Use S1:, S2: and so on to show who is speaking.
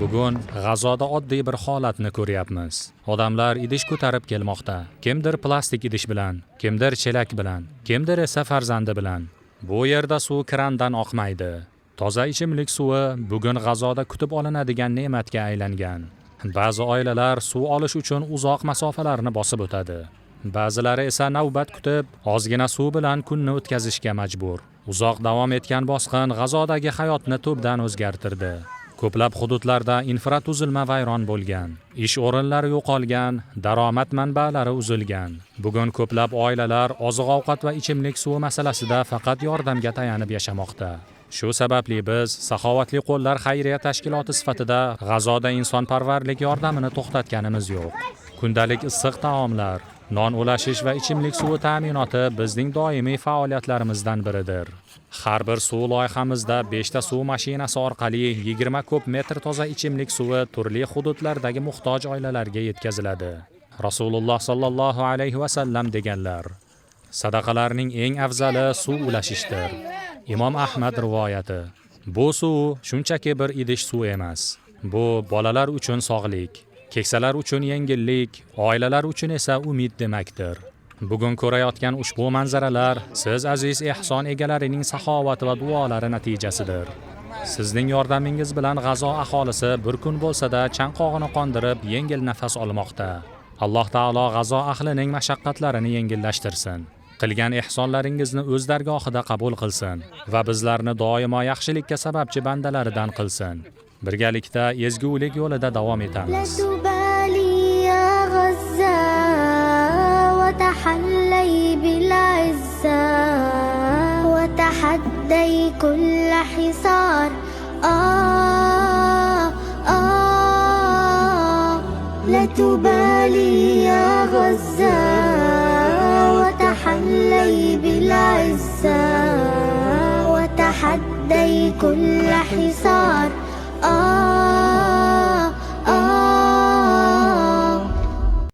S1: Bugun G'azoda oddiy bir holatni ko'ryapmiz. Odamlar idish ko'tarib kelmoqda. Kimdir plastik idish bilan, kimdir chelak bilan, kimdir esa farzandi bilan. Bu yerda suv krandan oqmaydi. Toza ichimlik suvi bugun G'azoda kutib olinadigan ne'matga aylangan. Ba'zi oilalar suv olish uchun uzoq masofalarni bosib o'tadi. Ba'zilari esa navbat kutib, ozgina suv bilan kunni o'tkazishga majbur. Uzoq davom etgan bosqin G'azodagi hayotni tubdan o'zgartirdi. Ko'plab hududlarda infratuzilma vayron bo'lgan, ish o'rinlari yo'qolgan, daromad manbalari uzilgan. Bugun ko'plab oilalar oziq-ovqat va ichimlik suvi masalasida faqat yordamga tayanib yashamoqda. Shu sababli biz Saxovatli qo'llar xayriya tashkiloti sifatida G'azoda insonparvarlik yordamini to'xtatganimiz yo'q. Kundalik issiq taomlar, non ulashish va ichimlik suvi ta'minoti bizning doimiy faoliyatlarimizdan biridir. Har bir suv loyihamizda 5 ta suv mashinasi orqali 20 kub metr toza ichimlik suvi turli hududlardagi muhtoj oilalarga yetkaziladi. Rasululloh sallallohu alayhi va sallam deganlar: sadaqalarning eng afzali suv ulashishdir. Imom Ahmad rivoyati. Bu suv shunchaki bir idish suv emas. Bu bolalar uchun sog'lik, keksalar uchun yengillik, oilalar uchun esa umid demakdir. Bugun ko'rayotgan ushbu manzaralar siz aziz ehson egalarining saxovati va duolari natijasidir. Sizning yordamingiz bilan G'azo aholisi bir kun bo'lsa-da chanqog'ini qondirib, yengil nafas olmoqda. Alloh taolo G'azo ahlining mashaqqatlarini yengillashtirsin. Qilgan ehsonlaringizni o'z dargohida qabul qilsin va bizlarni doimo yaxshilikka sababchi bandalaridan qilsin. Birgalikda ezgulik yo'lida davom etamiz.
S2: وتحلي بالعزة وتحدي كل حصار لا تبالي يا غزة وتحلي بالعزة وتحدي كل حصار